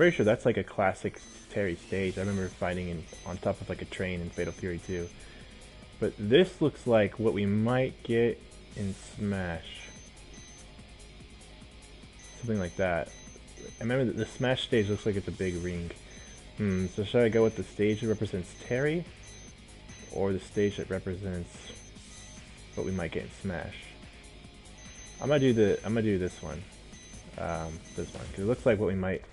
pretty sure that's like a classic Terry stage. I remember fighting on top of like a train in Fatal Fury 2. But this looks like what we might get in Smash. Something like that. I remember that the Smash stage looks like it's a big ring. So should I go with the stage that represents Terry? Or the stage that represents what we might get in Smash? I'm gonna do this one. This one. Because it looks like what we might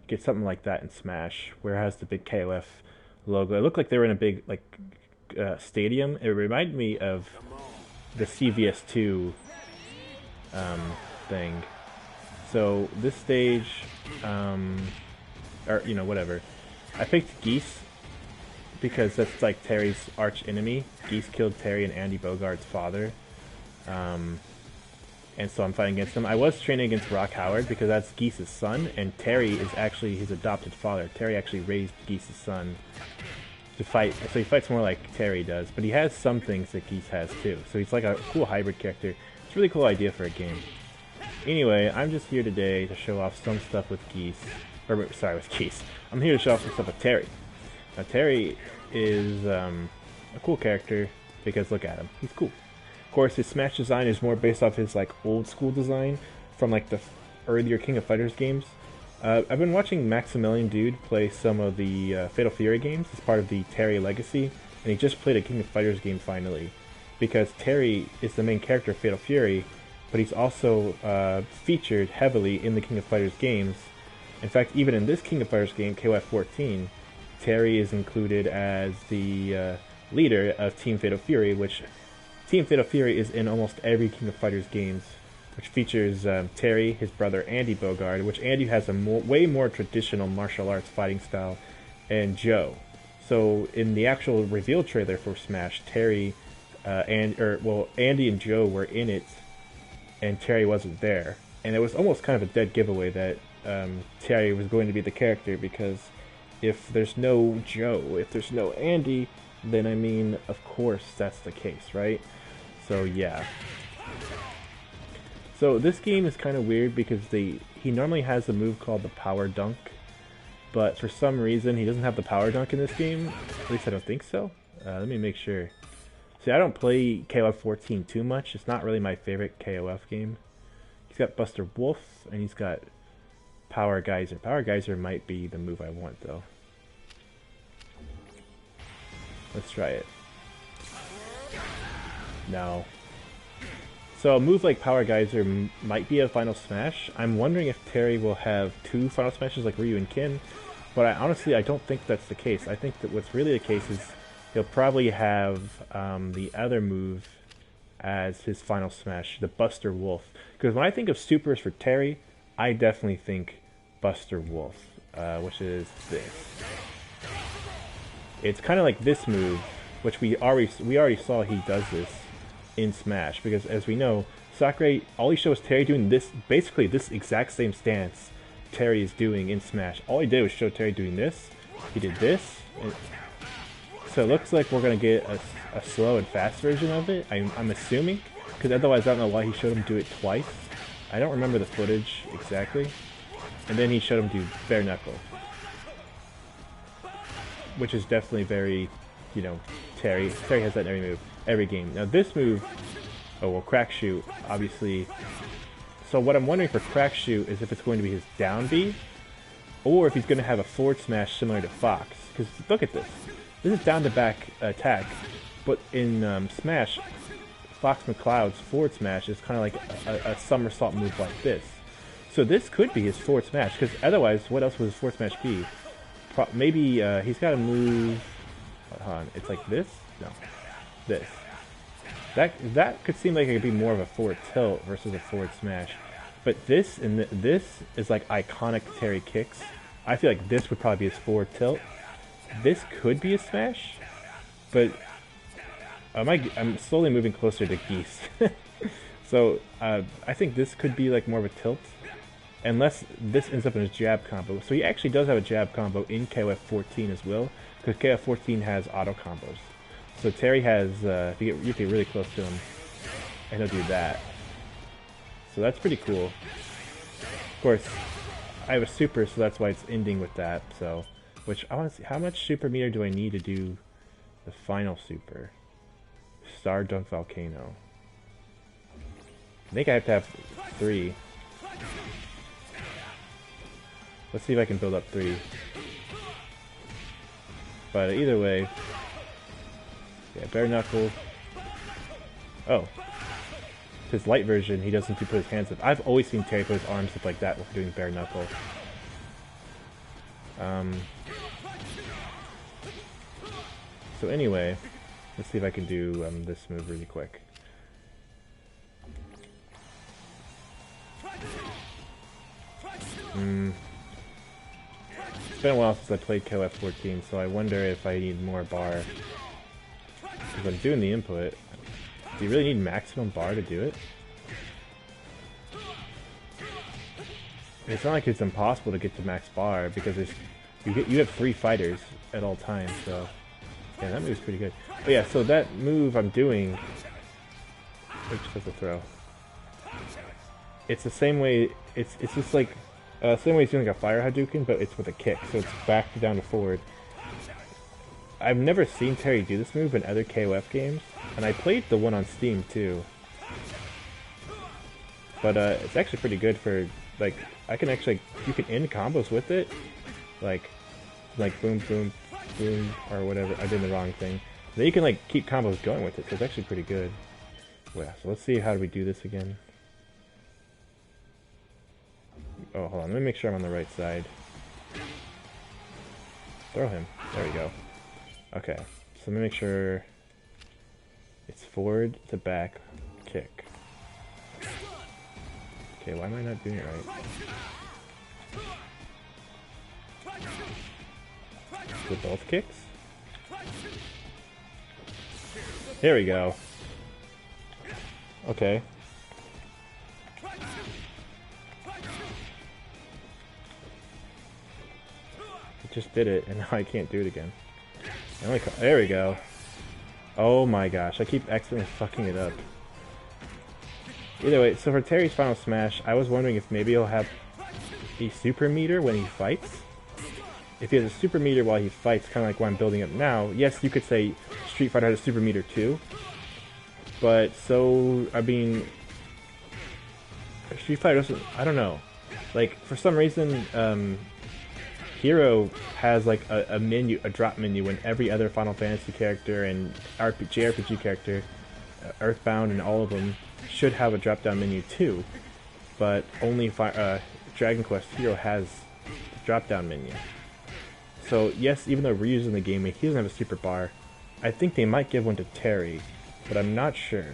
get something like that in Smash, where it has the big KOF logo. It looked like they were in a big stadium. It reminded me of the CVS2 thing. So this stage, or whatever. I picked Geese because that's like Terry's arch enemy. Geese killed Terry and Andy Bogard's father, and so I'm fighting against him. I was training against Rock Howard because that's Geese's son, and Terry is actually his adopted father. Terry actually raised Geese's son to fight, so he fights more like Terry does, but he has some things that Geese has too. So he's like a cool hybrid character. It's a really cool idea for a game. Anyway, I'm just here today to show off some stuff with Geese. Or, sorry, with Geese. I'm here to show off some stuff with Terry. Now, Terry is a cool character because look at him. He's cool. Of course, his Smash design is more based off his like old school design from like the earlier King of Fighters games. I've been watching Maximilian Dude play some of the Fatal Fury games as part of the Terry legacy, and he just played a King of Fighters game finally. Because Terry is the main character of Fatal Fury, but he's also featured heavily in the King of Fighters games. In fact, even in this King of Fighters game, KOF 14, Terry is included as the leader of Team Fatal Fury, which Team Fatal Fury is in almost every King of Fighters games, which features Terry, his brother Andy Bogard, which Andy has a way more traditional martial arts fighting style, and Joe. So in the actual reveal trailer for Smash, Andy and Joe were in it, and Terry wasn't there. And it was almost kind of a dead giveaway that Terry was going to be the character, because if there's no Joe, if there's no Andy, then I mean, of course that's the case, right? So yeah. So this game is kind of weird because he normally has a move called the Power Dunk, but for some reason he doesn't have the Power Dunk in this game. At least I don't think so. Let me make sure. See, I don't play KOF 14 too much. It's not really my favorite KOF game. He's got Buster Wolf, and he's got Power Geyser. Power Geyser might be the move I want, though. Let's try it. No. So a move like Power Geyser might be a Final Smash. I'm wondering if Terry will have two Final Smashes like Ryu and Kin, but honestly I don't think that's the case. I think that what's really the case is he'll probably have the other move as his Final Smash, the Buster Wolf. Because when I think of supers for Terry, I definitely think Buster Wolf, which is this. It's kind of like this move, which we already saw he does this in Smash, because as we know, Sakurai, all he shows Terry doing this, basically this exact same stance Terry is doing in Smash. All he did was show Terry doing this, he did this, so it looks like we're going to get a slow and fast version of it, I'm assuming, because otherwise I don't know why he showed him do it twice. I don't remember the footage exactly. And then he showed him do bare knuckle, which is definitely very, Terry. Terry has that in every move, every game. Now this move, crack shoot, obviously. So what I'm wondering for crack shoot is if it's going to be his down B, or if he's going to have a forward smash similar to Fox. Because look at this. This is down to back attack, but in Smash, Fox McCloud's forward smash is kind of like a somersault move like this. So this could be his forward smash, because otherwise, what else would his forward smash be? Maybe he's got to move. Hold on, it's like this? No, this. That could seem like it could be more of a forward tilt versus a forward smash. But this and this is like iconic Terry kicks. I feel like this would probably be his forward tilt. This could be a smash, but I'm slowly moving closer to Geese. So I think this could be like more of a tilt, unless this ends up in his jab combo. So he actually does have a jab combo in KOF 14 as well, because KOF 14 has auto combos. So Terry has, if you get really close to him, and he'll do that. So that's pretty cool. Of course, I have a super, so that's why it's ending with that. So, which I want to see, how much super meter do I need to do the final super? Star Dunk Volcano. I think I have to have 3. Let's see if I can build up 3. But either way, yeah, bare knuckle. Oh, his light version, he doesn't put his hands up. I've always seen Terry put his arms up like that when doing bare knuckle. So anyway, let's see if I can do this move really quick. It's been a while since I played KOF 14, so I wonder if I need more bar. Because I'm doing the input. Do you really need maximum bar to do it? It's not like it's impossible to get to max bar, because you have 3 fighters at all times, so... Yeah, that move's pretty good. But yeah, so that move I'm doing... Oops, that's a throw. It's the same way... It's just like... same way it's doing like a fire Hadouken, but it's with a kick, so it's back to down to forward. I've never seen Terry do this move in other KOF games, and I played the one on Steam too. But it's actually pretty good for, like, I can actually, you can end combos with it, like boom, boom, boom, or whatever. I did the wrong thing. Then you can like keep combos going with it, so it's actually pretty good. Well, so let's see how do we do this again. Oh, hold on, let me make sure I'm on the right side. Throw him. There we go. Okay, so let me make sure it's forward to back kick. Okay, why am I not doing it right? With both kicks? Here we go. Okay. It just did it, and now I can't do it again. There we go. Oh my gosh, I keep accidentally fucking it up. Either way, so for Terry's Final Smash, I was wondering if maybe he'll have a super meter when he fights. If he has a super meter while he fights, kind of like what I'm building up now, yes, you could say Street Fighter has a super meter too. But so, I mean, Street Fighter doesn't, I don't know. Like, for some reason, Hero has like a menu, a drop menu, when every other Final Fantasy character and JRPG character, Earthbound and all of them, should have a drop down menu too. But only Dragon Quest Hero has the drop down menu. So yes, even though Ryu's in the game, he doesn't have a super bar. I think they might give one to Terry, but I'm not sure.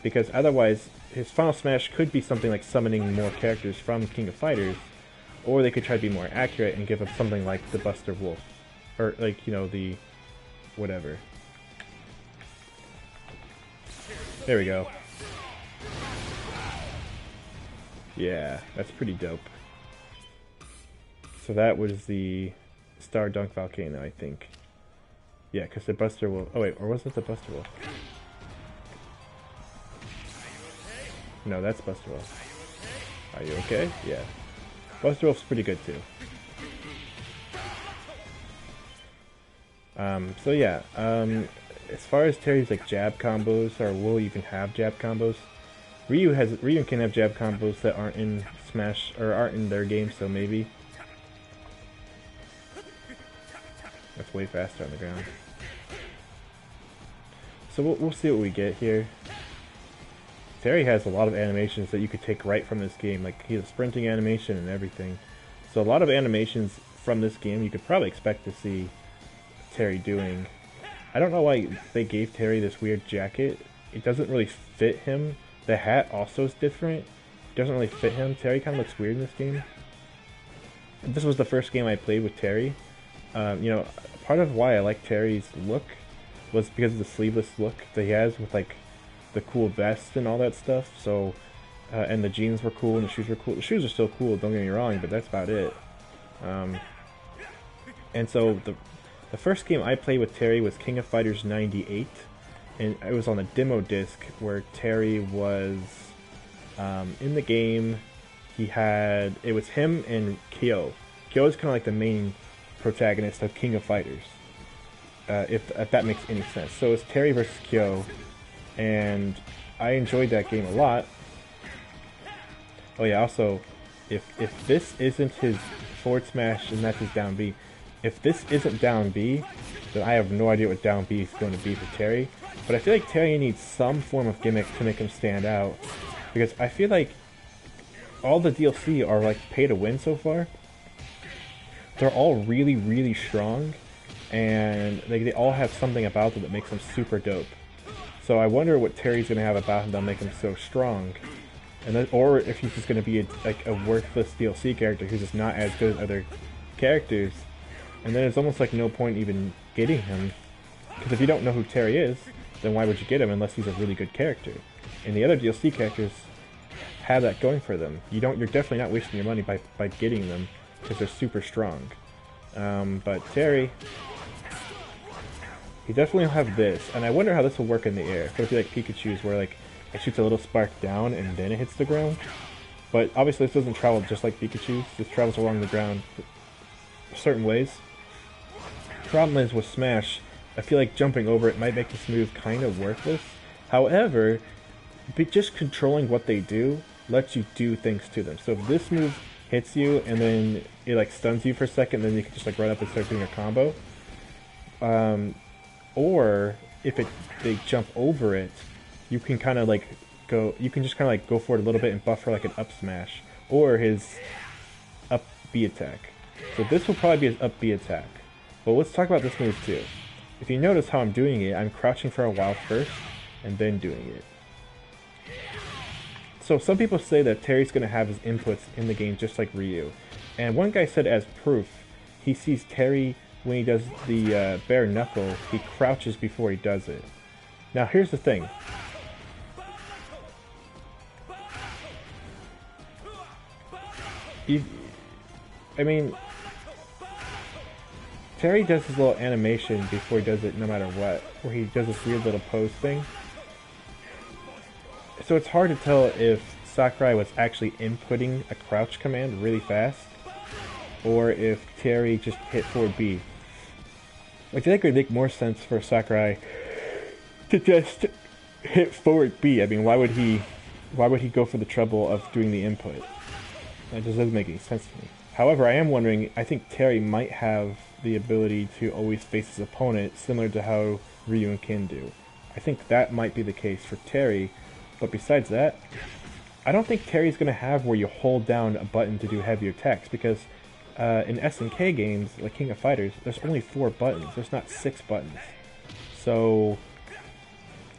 Because otherwise, his Final Smash could be something like summoning more characters from King of Fighters, or they could try to be more accurate and give him something like the Buster Wolf. Or like, you know, the... whatever. There we go. Yeah, that's pretty dope. So that was the Star Dunk Volcano, I think. Yeah, because the Buster Wolf... Oh wait, or was it the Buster Wolf? No, that's Buster Wolf. Are you okay? Yeah. Buster Wolf's pretty good too. So yeah, as far as Terry's like jab combos, or will even have jab combos, Ryu can have jab combos that aren't in Smash, or aren't in their game, so maybe. That's way faster on the ground. So we'll see what we get here. Terry has a lot of animations that you could take right from this game, like he has a sprinting animation and everything. So a lot of animations from this game you could probably expect to see Terry doing. I don't know why they gave Terry this weird jacket. It doesn't really fit him. The hat also is different. It doesn't really fit him. Terry kind of looks weird in this game. This was the first game I played with Terry. You know, part of why I like Terry's look was because of the sleeveless look that he has with like the cool vest and all that stuff. So, and the jeans were cool and the shoes were cool. The shoes are still cool, don't get me wrong, but that's about it. And so the first game I played with Terry was King of Fighters 98, and it was on a demo disc where Terry was in the game it was him and Kyo. Kyo is kind of like the main protagonist of King of Fighters, if that makes any sense. So it's Terry versus Kyo, and I enjoyed that game a lot. Oh yeah, also, if this isn't his forward smash and that's his down B, if this isn't down B, then I have no idea what down B is going to be for Terry. But I feel like Terry needs some form of gimmick to make him stand out, because I feel like all the DLC are like pay to win so far. They're all really, really strong, and they all have something about them that makes them super dope. So I wonder what Terry's going to have about him that'll make him so strong. And then, or if he's just going to be a worthless DLC character who's just not as good as other characters. And then it's almost like no point even getting him. Because if you don't know who Terry is, then why would you get him unless he's a really good character? And the other DLC characters have that going for them. You're definitely not wasting your money by getting them, because they're super strong. But Terry, he definitely will have this, and I wonder how this will work in the air. It'll be like Pikachu's, where like it shoots a little spark down and then it hits the ground. But obviously this doesn't travel just like Pikachu's. This travels along the ground certain ways. The problem is with Smash, I feel like jumping over it might make this move kind of worthless. However, just controlling what they do lets you do things to them. So if this move hits you and then it like stuns you for a second, then you can just like run up and start doing a combo. Or if they jump over it, you can kind of like you can just kind of like go for it a little bit and buffer like an up smash or his up B attack. So this will probably be his up B attack. But let's talk about this move too. If you notice how I'm doing it, I'm crouching for a while first and then doing it. So some people say that Terry's going to have his inputs in the game just like Ryu. And one guy said as proof, he sees Terry when he does the bare knuckle, he crouches before he does it. Now here's the thing. I mean, Terry does his little animation before he does it no matter what, where he does this weird little pose thing. So it's hard to tell if Sakurai was actually inputting a crouch command really fast, or if Terry just hit forward B. I think it would make more sense for Sakurai to just hit forward B. I mean, why would he go for the trouble of doing the input? That just doesn't make any sense to me. However, I am wondering, I think Terry might have the ability to always face his opponent, similar to how Ryu and Kin do. I think that might be the case for Terry, but besides that, I don't think Terry's going to have where you hold down a button to do heavier attacks, because in SNK games, like King of Fighters, there's only 4 buttons, there's not 6 buttons. So,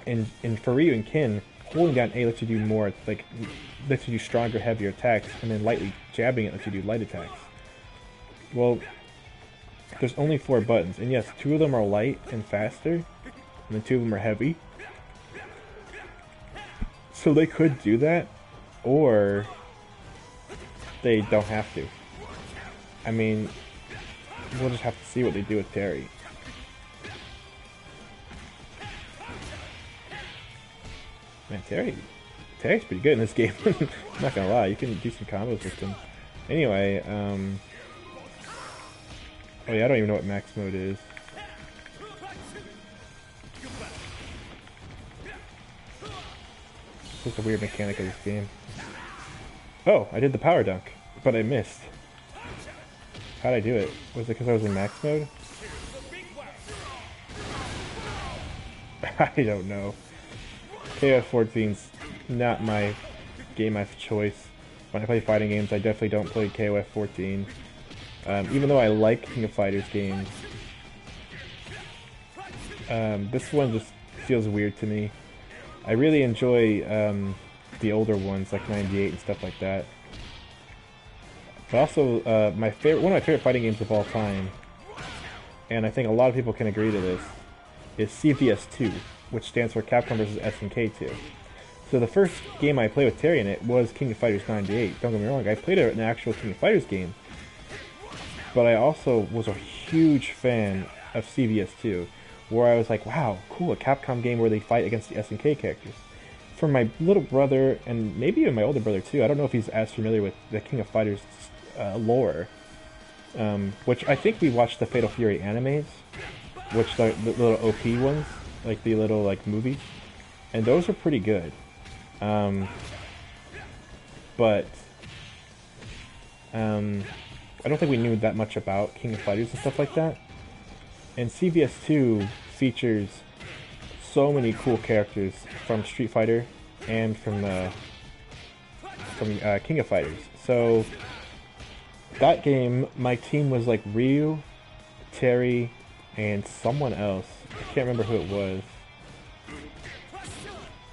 for Ryu and Kin, holding down A lets you do more, like, lets you do stronger, heavier attacks, and then lightly jabbing it lets you do light attacks. Well, there's only 4 buttons, and yes, 2 of them are light and faster, and then 2 of them are heavy. So they could do that, or they don't have to. I mean, we'll just have to see what they do with Terry. Man, Terry's pretty good in this game. I'm not gonna lie, you can do some combos with him. Anyway, oh yeah, I don't even know what max mode is. It's just a weird mechanic of this game. Oh, I did the power dunk, but I missed. How'd I do it? Was it because I was in max mode? I don't know. KOF 14's not my game of choice. When I play fighting games, I definitely don't play KOF 14. Even though I like King of Fighters games, this one just feels weird to me. I really enjoy the older ones, like 98 and stuff like that. But also, one of my favorite fighting games of all time, and I think a lot of people can agree to this, is CVS2, which stands for Capcom vs. SNK 2. So the first game I played with Terry in it was King of Fighters 98. Don't get me wrong, I played an actual King of Fighters game, but I also was a huge fan of CVS2, where I was like, wow, cool, a Capcom game where they fight against the SNK characters. from my little brother and maybe even my older brother too. I don't know if he's as familiar with the King of Fighters lore, which I think we watched the Fatal Fury animes, which the little OP ones, like the little like movies, and those are pretty good. But I don't think we knew that much about King of Fighters and stuff like that. And CVS2 features so many cool characters from Street Fighter and from King of Fighters. So that game, my team was like Ryu, Terry, and someone else. I can't remember who it was.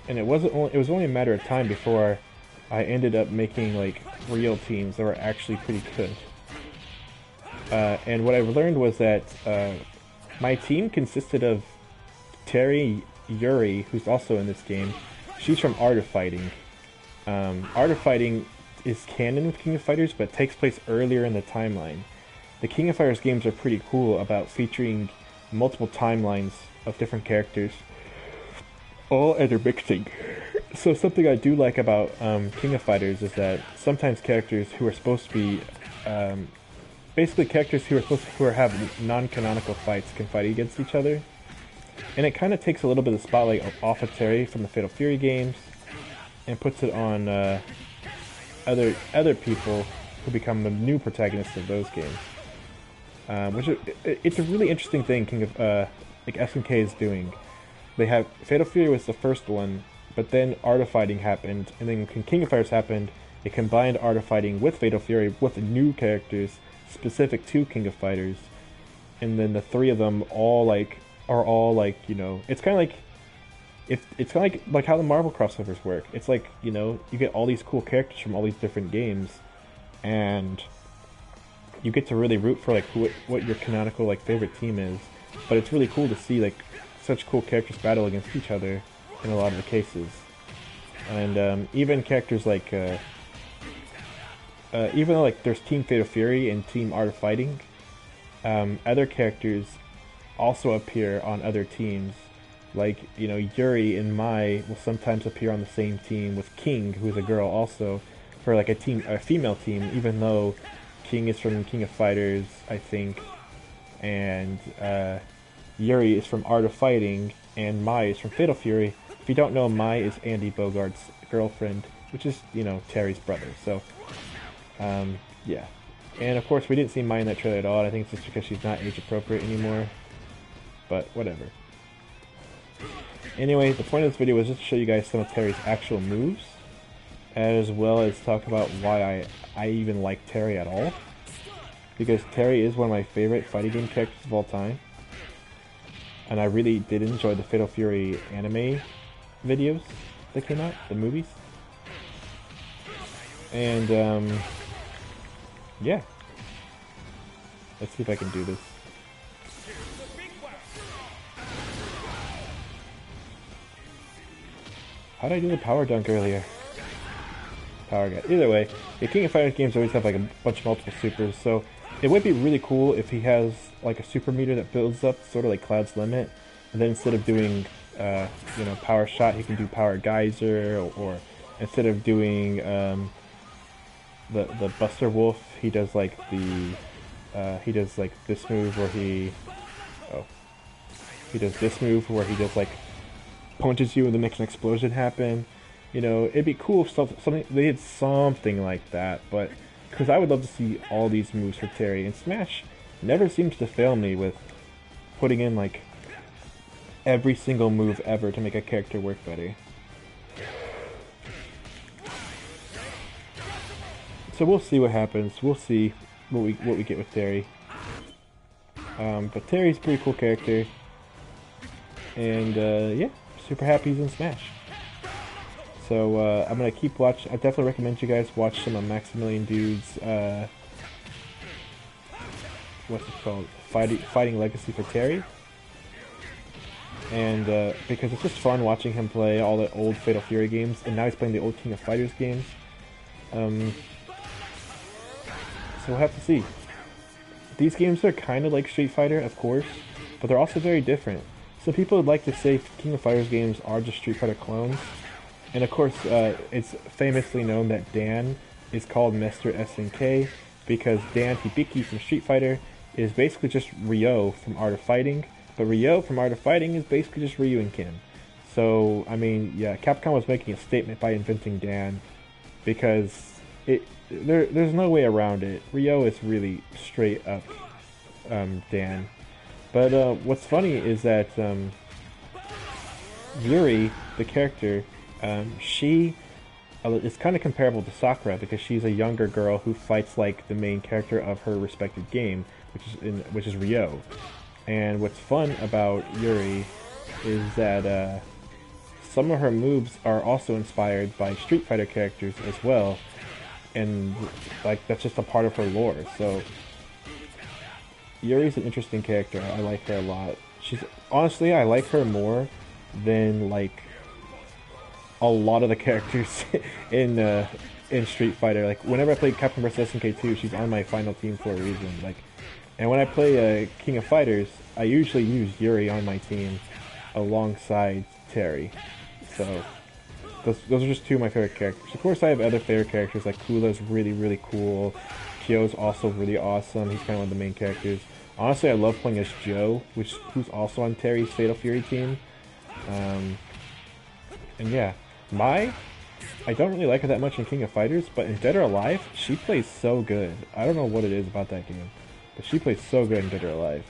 And it was only a matter of time before I ended up making like real teams that were actually pretty good. And what I learned was that my team consisted of Terry, Yuri, who's also in this game. She's from Art of Fighting. Art of Fighting is canon with King of Fighters, but takes place earlier in the timeline. The King of Fighters games are pretty cool about featuring multiple timelines of different characters, all intermixing. So something I do like about King of Fighters is that sometimes characters who are supposed to be basically characters who have non-canonical fights can fight against each other. And it kind of takes a little bit of the spotlight off of Terry from the Fatal Fury games and puts it on other people who become the new protagonists of those games. It's a really interesting thing like SNK is doing. They have Fatal Fury was the first one, but then Art of Fighting happened, and then when King of Fighters happened, it combined Art of Fighting with Fatal Fury with new characters specific to King of Fighters, and then the three of them are all like, you know, it's kind of like how the Marvel crossovers work. It's like, you know, you get all these cool characters from all these different games, and you get to really root for like what your canonical like favorite team is. But it's really cool to see like such cool characters battle against each other in a lot of the cases, and even characters like even though like there's Team Fatal Fury and Team Art of Fighting, other characters also appear on other teams. Like, you know, Yuri and Mai will sometimes appear on the same team with King, who's a girl also, for like a female team, even though King is from King of Fighters, I think, and Yuri is from Art of Fighting, and Mai is from Fatal Fury. If you don't know, Mai is Andy Bogard's girlfriend, which is, you know, Terry's brother. So, yeah. And of course, we didn't see Mai in that trailer at all. And I think it's just because she's not age appropriate anymore. But whatever. Anyway, the point of this video was just to show you guys some of Terry's actual moves, as well as talk about why I even like Terry at all. Because Terry is one of my favorite fighting game characters of all time. And I really did enjoy the Fatal Fury anime videos that came out, the movies. And, yeah. Let's see if I can do this. How did I do the power dunk earlier? Power guy. Either way, the King of Fighters games always have like a bunch of multiple supers, so it would be really cool if he has like a super meter that builds up, sort of like Cloud's Limit, and then instead of doing, you know, power shot, he can do power geyser, or instead of doing the Buster Wolf, he does like this move where he does this move where he just like punches you and then makes an explosion happen. You know, it'd be cool if they did something like that, but because I would love to see all these moves for Terry, and Smash never seems to fail me with putting in like every single move ever to make a character work better. So we'll see what happens. We'll see what we get with Terry. But Terry's a pretty cool character, and yeah, super happy he's in Smash. So I'm gonna keep watching. I definitely recommend you guys watch some of Maximilian Dude's what's it called? Fighting Legacy for Terry. And because it's just fun watching him play all the old Fatal Fury games, and now he's playing the old King of Fighters games. So we'll have to see. These games are kind of like Street Fighter, of course, but they're also very different. Some people would like to say King of Fighters games are just Street Fighter clones, And of course, it's famously known that Dan is called Mr. SNK because Dan Hibiki from Street Fighter is basically just Ryo from Art of Fighting, but Ryo from Art of Fighting is basically just Ryu and Kim. So, I mean, yeah, Capcom was making a statement by inventing Dan because there's no way around it. Ryo is really straight up Dan. But what's funny is that Yuri, the character, she is kind of comparable to Sakura because she's a younger girl who fights like the main character of her respective game, which is Ryo. And what's fun about Yuri is that some of her moves are also inspired by Street Fighter characters as well, and like that's just a part of her lore. So Yuri's an interesting character. I like her a lot. Honestly, I like her more than like a lot of the characters in Street Fighter. Like whenever I play Capcom vs SNK 2, she's on my final team for a reason. Like, and when I play King of Fighters, I usually use Yuri on my team alongside Terry. So those are just two of my favorite characters. Of course, I have other favorite characters like Kula's really cool. Kyo's also really awesome. He's kind of one of the main characters. Honestly, I love playing as Joe, who's also on Terry's Fatal Fury team. And yeah, I don't really like her that much in King of Fighters, but in Dead or Alive, she plays so good. I don't know what it is about that game, but she plays so good in Dead or Alive.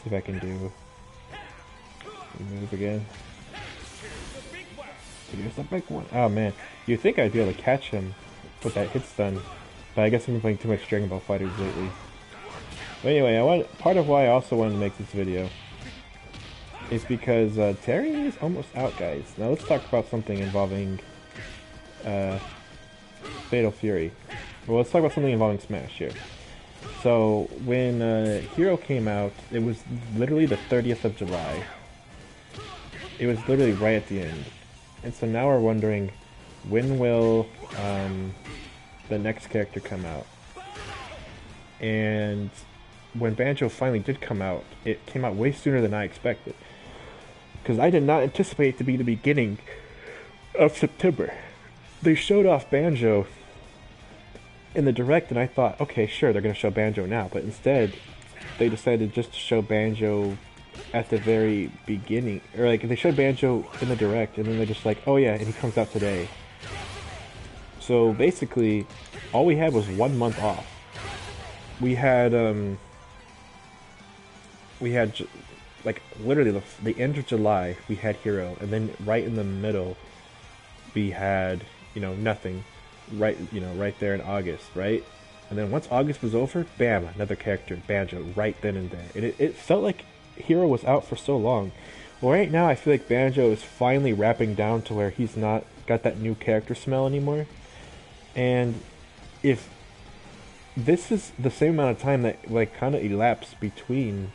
See if I can do move again. Here's the big one. Oh man, you'd think I'd be able to catch him with that hit stun, but I guess I've been playing too much Dragon Ball FighterZ lately. But anyway, part of why I also wanted to make this video is because Terry is almost out, guys. Now let's talk about something involving Fatal Fury. Well, let's talk about something involving Smash here. So when Hero came out, it was literally the 30th of July. It was literally right at the end. And so now we're wondering, when will the next character come out? And when Banjo finally did come out, it came out way sooner than I expected. Because I did not anticipate it to be the beginning of September. They showed off Banjo in the Direct, and I thought, okay, sure, they're going to show Banjo now. But instead, they decided just to show Banjo at the very beginning. Or, like, they showed Banjo in the Direct, and then they're just like, oh yeah, and he comes out today. So, basically, all we had was 1 month off. We had, like, literally, the end of July, we had Hero, and then right in the middle, we had, nothing. Right there in August, right? And then once August was over, bam, another character, Banjo, right then and there. And it felt like Hero was out for so long. Well, right now, I feel like Banjo is finally wrapping down to where he's not got that new character smell anymore. And if this is the same amount of time that, like, kind of elapsed between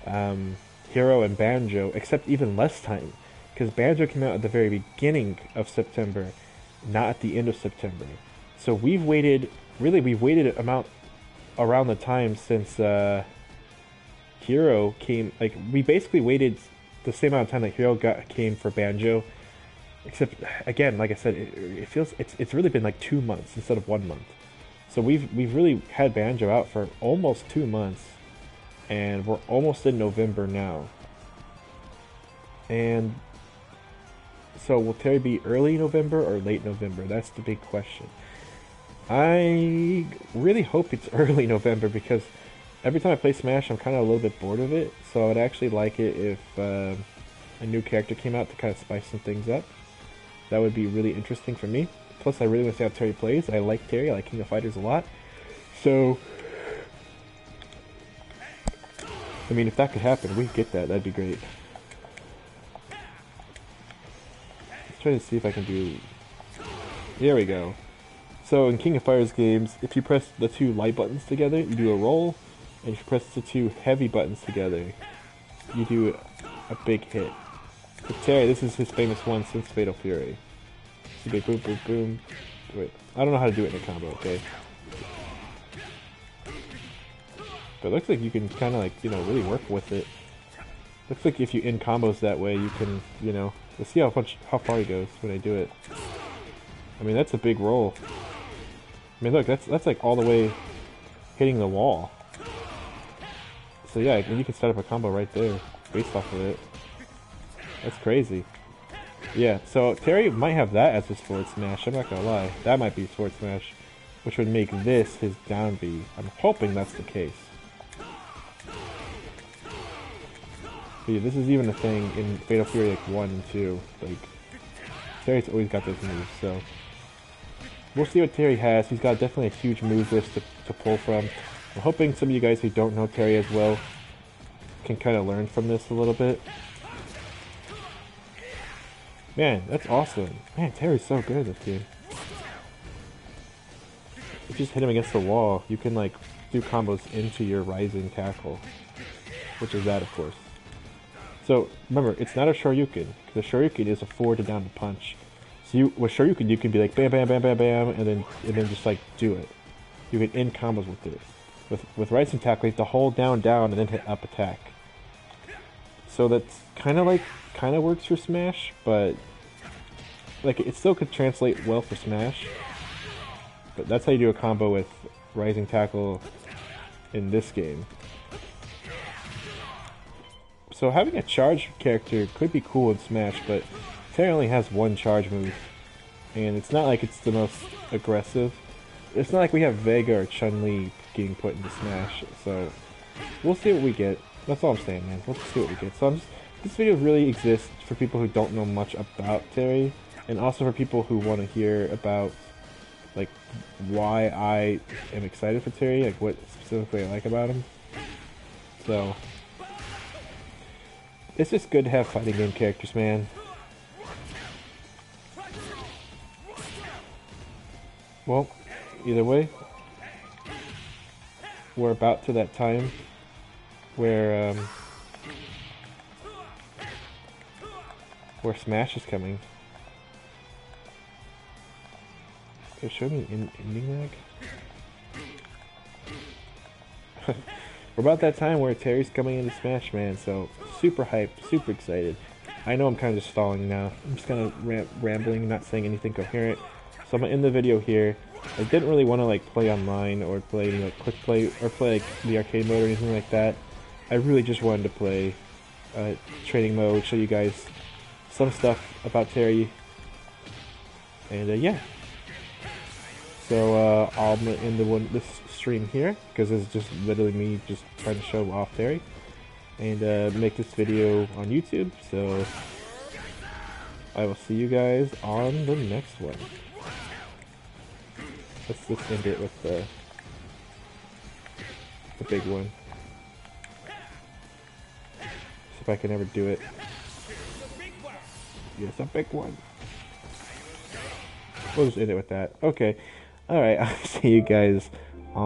Hero and Banjo, except even less time, because Banjo came out at the very beginning of September, not at the end of September. So we've waited around the time since Hero came. Like, we basically waited the same amount of time that Hero came for Banjo, except again, like I said, it feels it's really been like 2 months instead of 1 month. So we've really had Banjo out for almost 2 months, and we're almost in November now. And so will Terry be early November or late November? That's the big question. I really hope it's early November because every time I play Smash, I'm kind of a little bit bored of it. So I would actually like it if a new character came out to kind of spice some things up. That would be really interesting for me. Plus, I really want to see how Terry plays. I like Terry. I like King of Fighters a lot. So, I mean, if that could happen, we could get that. That'd be great. Try to see if I can do. There we go. So in King of Fighters games, if you press the two light buttons together, you do a roll, and if you press the two heavy buttons together, you do a big hit. For Terry, this is his famous one since Fatal Fury. Okay, boom, boom, boom. Wait, I don't know how to do it in a combo, okay? But it looks like you can kind of like, you know, really work with it. Looks like if you end combos that way, you can, you know, let's see how far he goes when I do it. I mean, that's a big roll. I mean, look, that's like all the way hitting the wall. So yeah, you can set up a combo right there based off of it. That's crazy. Yeah, so Terry might have that as his forward smash. I'm not gonna lie, that might be his forward smash, which would make this his down B. I'm hoping that's the case. But yeah, this is even a thing in Fatal Fury like 1 and 2. Like, Terry's always got those moves, so we'll see what Terry has. He's got definitely a huge move list to pull from. I'm hoping some of you guys who don't know Terry as well can kind of learn from this a little bit. Man, that's awesome. Man, Terry's so good at this game. If you just hit him against the wall, you can like do combos into your rising tackle, which is that, of course. So remember, it's not a Shoryuken. The Shoryuken is a forward to down to punch. So with Shoryuken, you can be like bam, bam, bam, bam, bam, and then just like do it. You can end combos with it. With rising tackle, you have to hold down, down, and then hit up attack. So that's kind of works for Smash, but like it still could translate well for Smash. But that's how you do a combo with rising tackle in this game. So having a charge character could be cool in Smash, but Terry only has one charge move, and it's not like it's the most aggressive. It's not like we have Vega or Chun-Li getting put into Smash, so we'll see what we get. That's all I'm saying, man. We'll see what we get. So this video really exists for people who don't know much about Terry, and also for people who want to hear about like why I am excited for Terry, like what specifically I like about him. So it's just good to have fighting game characters, man. Well, either way, we're about to that time where Smash is coming. It showed me ending lag. We're about that time where Terry's coming into Smash, man, so super hyped, super excited. I know I'm kind of just stalling now. I'm just kind of rambling, not saying anything coherent. So I'm going to end the video here. I didn't really want to like play online or play any like quick play or play like the arcade mode or anything like that. I really just wanted to play training mode, show you guys some stuff about Terry. And yeah. So I'll end this stream here because it's just literally me just trying to show off Terry and make this video on YouTube. So I will see you guys on the next one. Let's end it with the big one. See if I can ever do it. Yes, a big one. We'll just end it with that. Okay. Alright, I'll see you guys